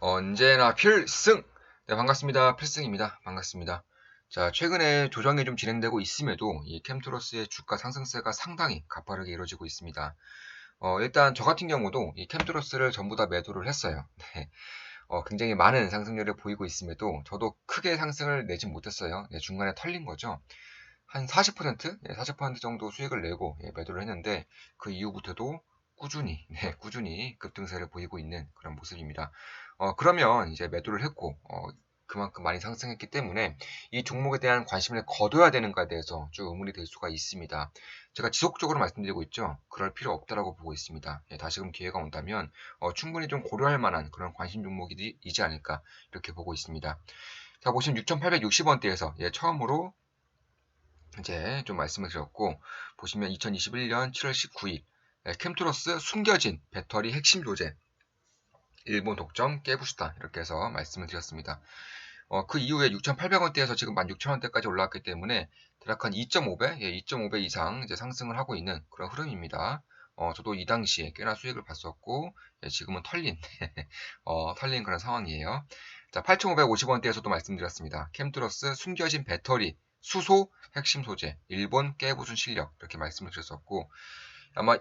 언제나 필승! 네, 반갑습니다. 필승입니다. 반갑습니다. 자, 최근에 조정이 좀 진행되고 있음에도 이 캠트로스의 주가 상승세가 상당히 가파르게 이루어지고 있습니다. 일단 저 같은 경우도 이 캠트로스를 전부 다 매도를 했어요. 네, 굉장히 많은 상승률을 보이고 있음에도 저도 크게 상승을 내지 못했어요. 네, 중간에 털린 거죠. 한 40%? 예, 40% 정도 수익을 내고 매도를 했는데 그 이후부터도 꾸준히 꾸준히 급등세를 보이고 있는 그런 모습입니다. 그러면 이제 매도를 했고 그만큼 많이 상승했기 때문에 이 종목에 대한 관심을 거둬야 되는가에 대해서 좀 의문이 될 수가 있습니다. 제가 지속적으로 말씀드리고 있죠. 그럴 필요 없다라고 보고 있습니다. 다시금 기회가 온다면 충분히 좀 고려할 만한 그런 관심 종목이지 않을까 이렇게 보고 있습니다. 자, 보시면 6,860원대에서 처음으로 이제 좀 말씀을 드렸고, 보시면 2021년 7월 19일 캠트로스 숨겨진 배터리 핵심 조제 일본 독점 깨부수다 이렇게 해서 말씀을 드렸습니다. 그 이후에 6,800원대에서 지금 16,000원대까지 올라왔기 때문에 대략 한 2.5배, 2.5배 이상 이제 상승을 하고 있는 그런 흐름입니다. 저도 이 당시에 꽤나 수익을 봤었고, 지금은 털린, 털린 그런 상황이에요. 자, 8,550원대에서도 말씀드렸습니다. 캠트로스 숨겨진 배터리, 수소, 핵심 소재, 일본 깨부순 실력 이렇게 말씀을 드렸었고, 아마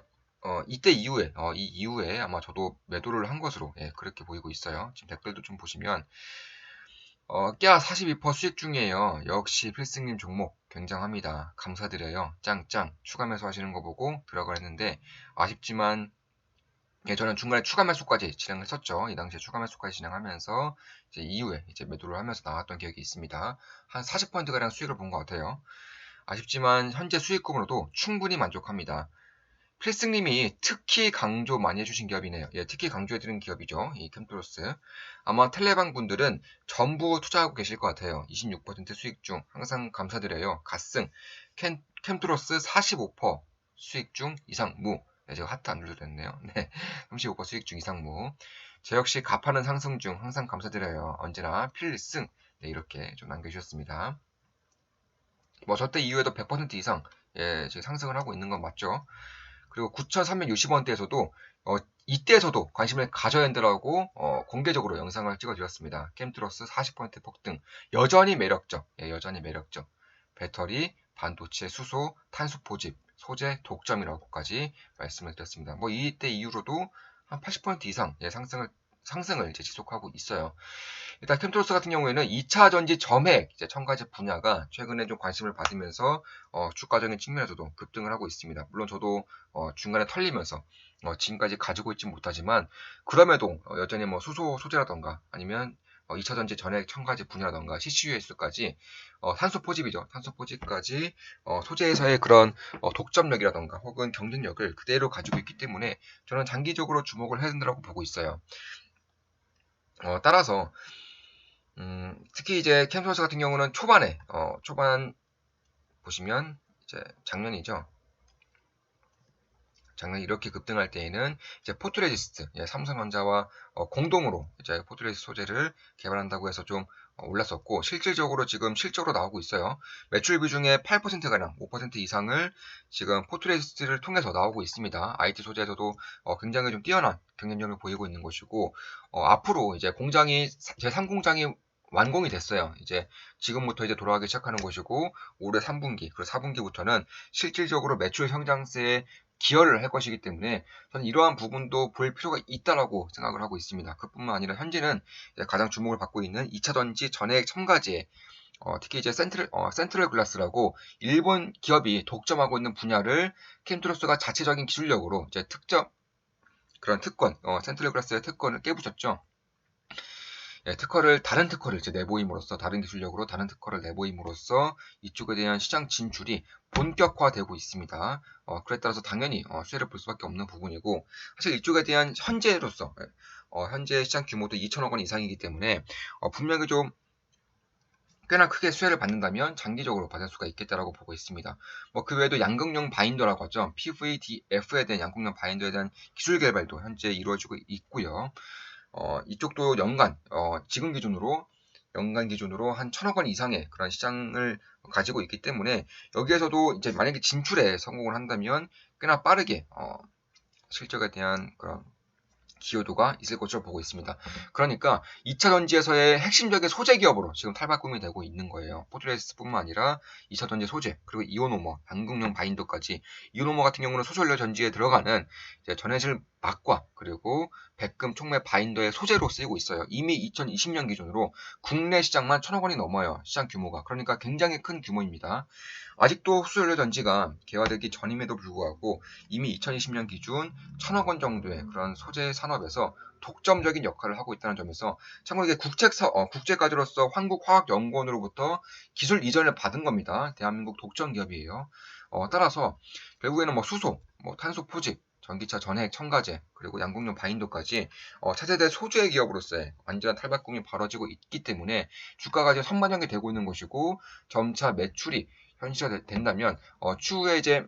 이때 이후에 이 이후에 아마 저도 매도를 한 것으로 그렇게 보이고 있어요. 지금 댓글도 좀 보시면 깨아 42% 수익 중이에요. 역시 필승님 종목 굉장합니다. 감사드려요. 짱짱 추가 매수하시는 거 보고 들어가 했는데 아쉽지만 저는 중간에 추가 매수까지 진행했었죠. 이 당시에 추가 매수까지 진행하면서 이제 이후에 이제 매도를 하면서 나왔던 기억이 있습니다. 한 40%가량 수익을 본 것 같아요. 아쉽지만 현재 수익금으로도 충분히 만족합니다. 필승님이 특히 강조 많이 해주신 기업이네요. 특히 강조해드린 기업이죠. 이 캠트로스. 아마 텔레방 분들은 전부 투자하고 계실 것 같아요. 26% 수익 중 항상 감사드려요. 갓승. 캠트로스 45% 수익 중 이상무. 제가 하트 안 눌러드렸네요. 네, 35% 수익 중 이상무. 저 역시 값하는 상승 중 항상 감사드려요. 언제나 필승. 네, 이렇게 좀 남겨주셨습니다. 뭐 저 때 이후에도 100% 이상 지금 상승을 하고 있는 건 맞죠? 그리고 9,360원대에서도 이때에서도 관심을 가져야 한다라고 공개적으로 영상을 찍어드렸습니다. 캠트로스 40% 폭등 여전히 매력적, 여전히 매력적. 배터리, 반도체, 수소, 탄소 포집, 소재 독점이라고까지 말씀을 드렸습니다. 뭐 이때 이후로도 한 80% 이상 상승을 이제 지속하고 있어요. 일단 캠트로스 같은 경우에는 2차 전지 점액 이제 첨가제 분야가 최근에 좀 관심을 받으면서 주가적인 측면에서도 급등을 하고 있습니다. 물론 저도 중간에 털리면서 지금까지 가지고 있지 못하지만 그럼에도 여전히 뭐 수소 소재라던가 아니면 2차 전지 전액 첨가제 분야라던가 CCUS까지 탄소 포집이죠. 탄소 포집까지 소재에서의 그런 독점력이라던가 혹은 경쟁력을 그대로 가지고 있기 때문에 저는 장기적으로 주목을 해야 된다고 보고 있어요. 따라서 특히 이제 캠소스 같은 경우는 초반 보시면 이제 작년이죠. 작년 이렇게 급등할 때에는 이제 포토레지스트, 삼성전자와 공동으로 이제 포토레지스트 소재를 개발한다고 해서 좀 올랐었고 실질적으로 지금 실적으로 나오고 있어요. 매출 비중의 8%가량, 5% 이상을 지금 포토레지스트를 통해서 나오고 있습니다. IT 소재에서도 굉장히 좀 뛰어난 경쟁력을 보이고 있는 것이고 앞으로 이제 공장이 제3공장이 완공이 됐어요. 이제 지금부터 이제 돌아가기 시작하는 것이고 올해 3분기 그리고 4분기부터는 실질적으로 매출 성장세에 기여를 할 것이기 때문에 저는 이러한 부분도 볼 필요가 있다라고 생각을 하고 있습니다. 그뿐만 아니라 현재는 가장 주목을 받고 있는 2차 전지 전액 첨가제 특히 이제 센트럴 글라스라고 일본 기업이 독점하고 있는 분야를 캠트로스가 자체적인 기술력으로 이제 그런 특권, 센트럴 글라스의 특권을 깨부셨죠. 다른 특허를 이제 내보임으로써, 다른 기술력으로 다른 특허를 내보임으로써 이쪽에 대한 시장 진출이 본격화되고 있습니다. 그에 따라서 당연히 수혜를 볼 수밖에 없는 부분이고, 사실 이쪽에 대한 현재로서, 현재 시장 규모도 2천억 원 이상이기 때문에, 분명히 좀 꽤나 크게 수혜를 받는다면 장기적으로 받을 수가 있겠다라고 보고 있습니다. 뭐 그 외에도 양극용 바인더라고 하죠. PVDF에 대한 양극용 바인더에 대한 기술 개발도 현재 이루어지고 있고요. 이쪽도 지금 기준으로 연간 기준으로 한 1,000억 원 이상의 그런 시장을 가지고 있기 때문에 여기에서도 이제 만약에 진출에 성공을 한다면 꽤나 빠르게 실적에 대한 그런 기여도가 있을 것으로 보고 있습니다. 그러니까 2차 전지에서의 핵심적인 소재 기업으로 지금 탈바꿈이 되고 있는 거예요. 포트레스뿐만 아니라 2차 전지 소재, 그리고 이온오머, 양극용 바인더까지. 이온오머 같은 경우는 소수연료 전지에 들어가는 이제 전해질 막과 그리고 백금 촉매 바인더의 소재로 쓰이고 있어요. 이미 2020년 기준으로 국내 시장만 1,000억 원이 넘어요. 시장 규모가. 그러니까 굉장히 큰 규모입니다. 아직도 수소연료 전지가 개화되기 전임에도 불구하고 이미 2020년 기준 1,000억 원 정도의 그런 소재 산업에서 독점적인 역할을 하고 있다는 점에서 참고로 이게 국제가주로서 한국화학연구원으로부터 기술 이전을 받은 겁니다. 대한민국 독점 기업이에요. 따라서 결국에는 뭐 수소, 뭐 탄소 포집, 전기차 전해액 첨가제, 그리고 양극용 바인더까지 차세대 소재 기업으로서의 완전한 탈바꿈이 벌어지고 있기 때문에 주가가 지금 선반영이 되고 있는 것이고 점차 매출이 현실화 된다면 추후에 이제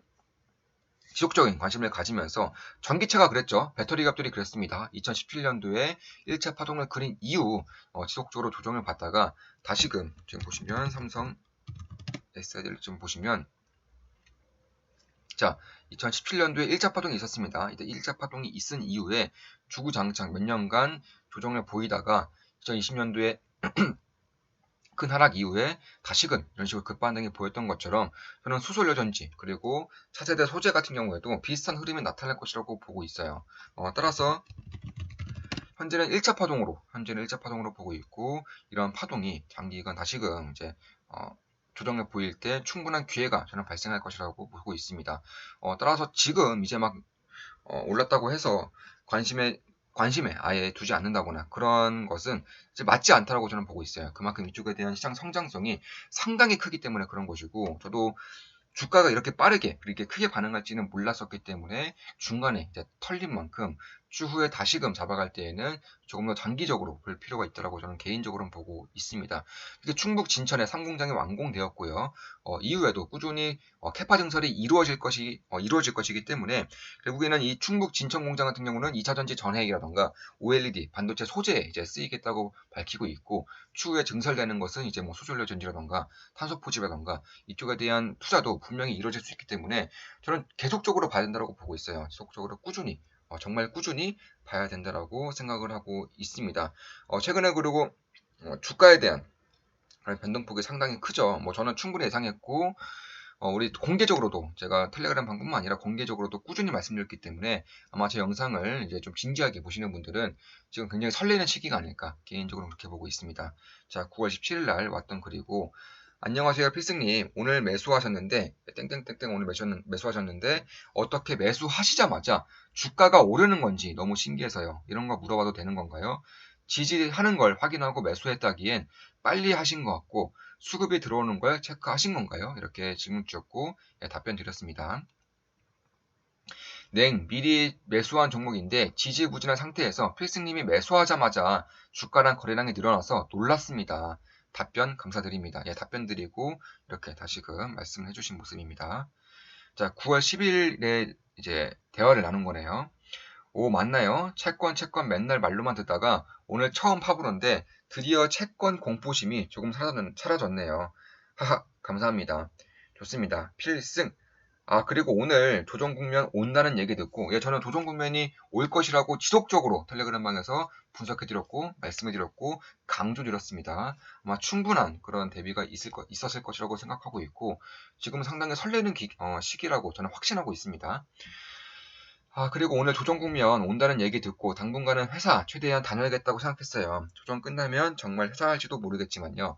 지속적인 관심을 가지면서 전기차가 그랬죠. 배터리 값들이 그랬습니다. 2017년도에 1차 파동을 그린 이후 지속적으로 조정을 받다가 다시금 지금 보시면 삼성 SI를 좀 보시면 자 2017년도에 1차 파동이 있었습니다. 이때 1차 파동이 있은 이후에 주구장창 몇 년간 조정을 보이다가 2020년도에 큰 하락 이후에 다시금 이런 식으로 급반등이 보였던 것처럼 저는 수소연료 전지 그리고 차세대 소재 같은 경우에도 비슷한 흐름이 나타날 것이라고 보고 있어요. 따라서 현재는 1차 파동으로 보고 있고 이런 파동이 장기간 다시금 이제 조정을 보일 때 충분한 기회가 저는 발생할 것이라고 보고 있습니다. 따라서 지금 이제 막 올랐다고 해서 관심에 아예 두지 않는다거나 그런 것은 이제 맞지 않다라고 저는 보고 있어요. 그만큼 이쪽에 대한 시장 성장성이 상당히 크기 때문에 그런 것이고 저도 주가가 이렇게 빠르게 그렇게 크게 반응할지는 몰랐었기 때문에 중간에 이제 털린 만큼 추후에 다시금 잡아갈 때에는 조금 더 장기적으로 볼 필요가 있다고 저는 개인적으로는 보고 있습니다. 이게 충북 진천의 3공장이 완공되었고요. 이후에도 꾸준히 캐파 증설이 이루어질 것이기 때문에 결국에는 이 충북 진천 공장 같은 경우는 2차 전지 전해액이라던가 OLED 반도체 소재에 이제 쓰이겠다고 밝히고 있고 추후에 증설되는 것은 이제 뭐 수소연료 전지라던가 탄소 포집이라던가 이쪽에 대한 투자도 분명히 이루어질 수 있기 때문에 저는 계속적으로 봐야 된다고 보고 있어요. 지속적으로 꾸준히 정말 꾸준히 봐야 된다라고 생각을 하고 있습니다. 최근에 그리고 주가에 대한 변동폭이 상당히 크죠. 뭐 저는 충분히 예상했고 우리 공개적으로도 제가 텔레그램 방뿐만 아니라 공개적으로도 꾸준히 말씀드렸기 때문에 아마 제 영상을 이제 좀 진지하게 보시는 분들은 지금 굉장히 설레는 시기가 아닐까 개인적으로 그렇게 보고 있습니다. 자, 9월 17일 날 왔던 글이고 안녕하세요 필승님 오늘 매수하셨는데 땡땡땡땡 오늘 매수하셨는데 어떻게 매수하시자마자 주가가 오르는 건지 너무 신기해서요. 이런 거 물어봐도 되는 건가요? 지지하는 걸 확인하고 매수했다기엔 빨리 하신 것 같고 수급이 들어오는 걸 체크하신 건가요? 이렇게 질문 주셨고 답변 드렸습니다. 미리 매수한 종목인데 지지부진한 상태에서 필승님이 매수하자마자 주가랑 거래량이 늘어나서 놀랐습니다. 답변 감사드립니다. 답변 드리고 이렇게 다시금 말씀을 해주신 모습입니다. 자, 9월 10일에 이제 대화를 나눈 거네요. 오, 맞나요? 채권 맨날 말로만 듣다가 오늘 처음 파보는데 드디어 채권 공포심이 조금 사라졌네요. 하하, 감사합니다. 좋습니다. 필승. 그리고 오늘 조정 국면 온다는 얘기 듣고, 저는 조정 국면이 올 것이라고 지속적으로 텔레그램방에서 분석해드렸고, 말씀해드렸고, 강조드렸습니다. 아마 충분한 그런 대비가 있었을 것이라고 생각하고 있고, 지금 상당히 설레는 시기라고 저는 확신하고 있습니다. 그리고 오늘 조정 국면 온다는 얘기 듣고 당분간은 회사 최대한 다녀야겠다고 생각했어요. 조정 끝나면 정말 회사 할지도 모르겠지만요.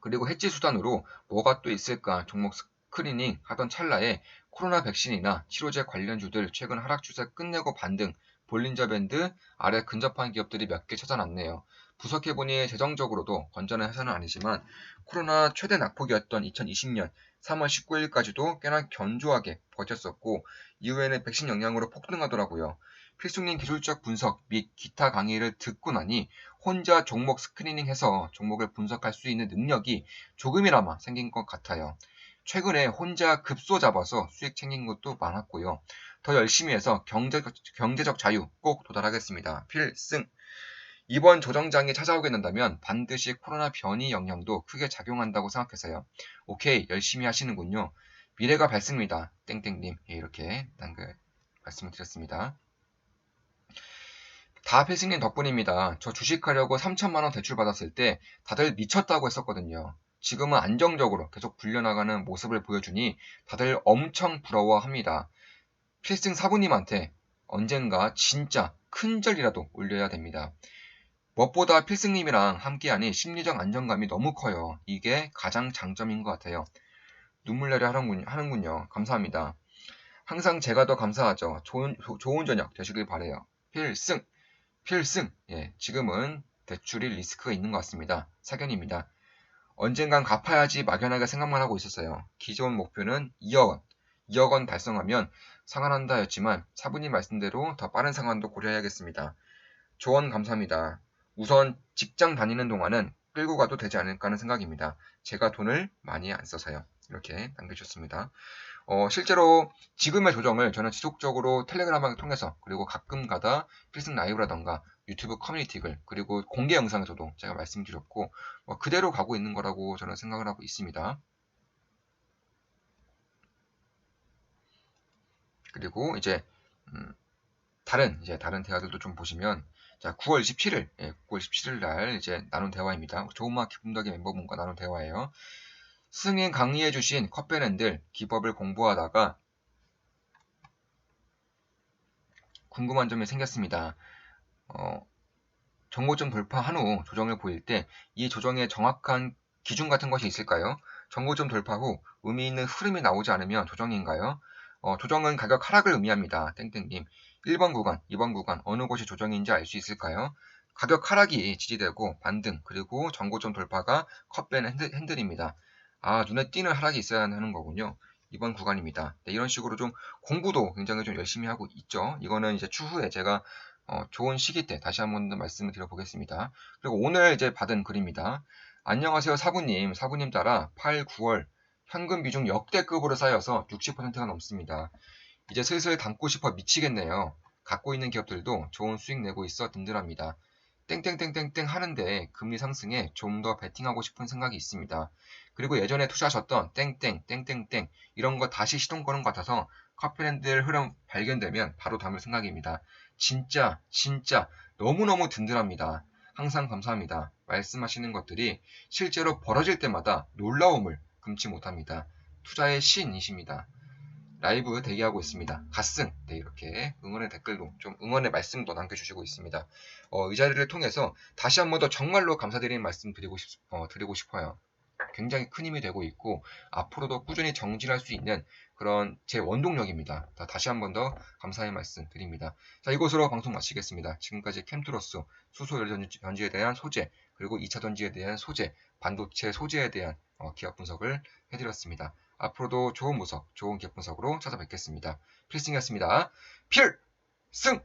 그리고 해지 수단으로 뭐가 또 있을까 종목 스크리닝 하던 찰나에 코로나 백신이나 치료제 관련주들 최근 하락 추세 끝내고 반등, 볼린저 밴드 아래 근접한 기업들이 몇 개 찾아났네요. 분석해보니 재정적으로도 건전한 회사는 아니지만 코로나 최대 낙폭이었던 2020년 3월 19일까지도 꽤나 견조하게 버텼었고 이후에는 백신 영향으로 폭등하더라고요. 필수님 기술적 분석 및 기타 강의를 듣고 나니 혼자 종목 스크리닝해서 종목을 분석할 수 있는 능력이 조금이나마 생긴 것 같아요. 최근에 혼자 급소 잡아서 수익 챙긴 것도 많았고요. 더 열심히 해서 경제적 자유 꼭 도달하겠습니다. 필승! 이번 조정장이 찾아오게 된다면 반드시 코로나 변이 영향도 크게 작용한다고 생각해서요. 오케이, 열심히 하시는군요. 미래가 밝습니다. 땡땡님. 이렇게 말씀을 드렸습니다. 다 필승님 덕분입니다. 저 주식하려고 3천만 원 대출 받았을 때 다들 미쳤다고 했었거든요. 지금은 안정적으로 계속 굴려나가는 모습을 보여주니 다들 엄청 부러워합니다. 필승 사부님한테 언젠가 진짜 큰절이라도 올려야 됩니다. 무엇보다 필승님이랑 함께하니 심리적 안정감이 너무 커요. 이게 가장 장점인 것 같아요. 눈물 나려 하는군요. 감사합니다. 항상 제가 더 감사하죠. 좋은 저녁 되시길 바래요. 필승! 필승! 예, 지금은 대출이 리스크가 있는 것 같습니다. 사견입니다. 언젠간 갚아야지 막연하게 생각만 하고 있었어요. 기존 목표는 2억 원. 2억 원 달성하면 상환한다였지만 사부님 말씀대로 더 빠른 상환도 고려해야겠습니다. 조언 감사합니다. 우선 직장 다니는 동안은 끌고 가도 되지 않을까 하는 생각입니다. 제가 돈을 많이 안 써서요. 이렇게 남겨주셨습니다. 실제로 지금의 조정을 저는 지속적으로 텔레그램을 통해서 그리고 가끔 가다 필승 라이브라던가 유튜브 커뮤니티 글 그리고 공개 영상에서도 제가 말씀드렸고 그대로 가고 있는 거라고 저는 생각을 하고 있습니다. 그리고 이제 다른 대화들도 좀 보시면 자 9월 27일 9월 17일 날 이제 나눈 대화입니다. 좋은마 기쁨덕의 멤버분과 나눈 대화예요. 스승님 강의해주신 컵밴앤들 기법을 공부하다가 궁금한 점이 생겼습니다. 정고점 돌파한 후 조정을 보일 때 이 조정의 정확한 기준 같은 것이 있을까요? 정고점 돌파 후 의미 있는 흐름이 나오지 않으면 조정인가요? 조정은 가격 하락을 의미합니다. 땡땡님. 1번 구간, 2번 구간 어느 곳이 조정인지 알 수 있을까요? 가격 하락이 지지되고 반등 그리고 정고점 돌파가 컵밴 핸들입니다. 아, 눈에 띄는 하락이 있어야 하는 거군요. 이번 구간입니다. 네, 이런 식으로 좀 공부도 굉장히 좀 열심히 하고 있죠. 이거는 이제 추후에 제가 좋은 시기 때 다시 한번 더 말씀을 드려보겠습니다. 그리고 오늘 이제 받은 글입니다. 안녕하세요 사부님. 사부님 따라 8, 9월 현금 비중 역대급으로 쌓여서 60%가 넘습니다. 이제 슬슬 담고 싶어 미치겠네요. 갖고 있는 기업들도 좋은 수익 내고 있어 든든합니다. 땡땡땡땡땡 하는데 금리 상승에 좀 더 베팅하고 싶은 생각이 있습니다. 그리고 예전에 투자하셨던 땡땡 땡땡땡 이런 거 다시 시동 거는 것 같아서 커피랜드의 흐름 발견되면 바로 담을 생각입니다. 진짜 너무너무 든든합니다. 항상 감사합니다. 말씀하시는 것들이 실제로 벌어질 때마다 놀라움을 금치 못합니다. 투자의 신이십니다. 라이브 대기하고 있습니다. 갓승 네, 이렇게 응원의 댓글도 좀 응원의 말씀도 남겨주시고 있습니다. 이 자리를 통해서 다시 한 번 더 정말로 감사드리는 말씀 드리고 싶어요. 굉장히 큰 힘이 되고 있고 앞으로도 꾸준히 정진할 수 있는 그런 제 원동력입니다. 다시 한 번 더 감사의 말씀 드립니다. 자, 이것으로 방송 마치겠습니다. 지금까지 캠트로스 수소연료전지에 대한 소재 그리고 2차 전지에 대한 소재 반도체 소재에 대한 기업 분석을 해드렸습니다. 앞으로도 좋은 분석, 좋은 기업 분석으로 찾아뵙겠습니다. 필승이었습니다. 필승!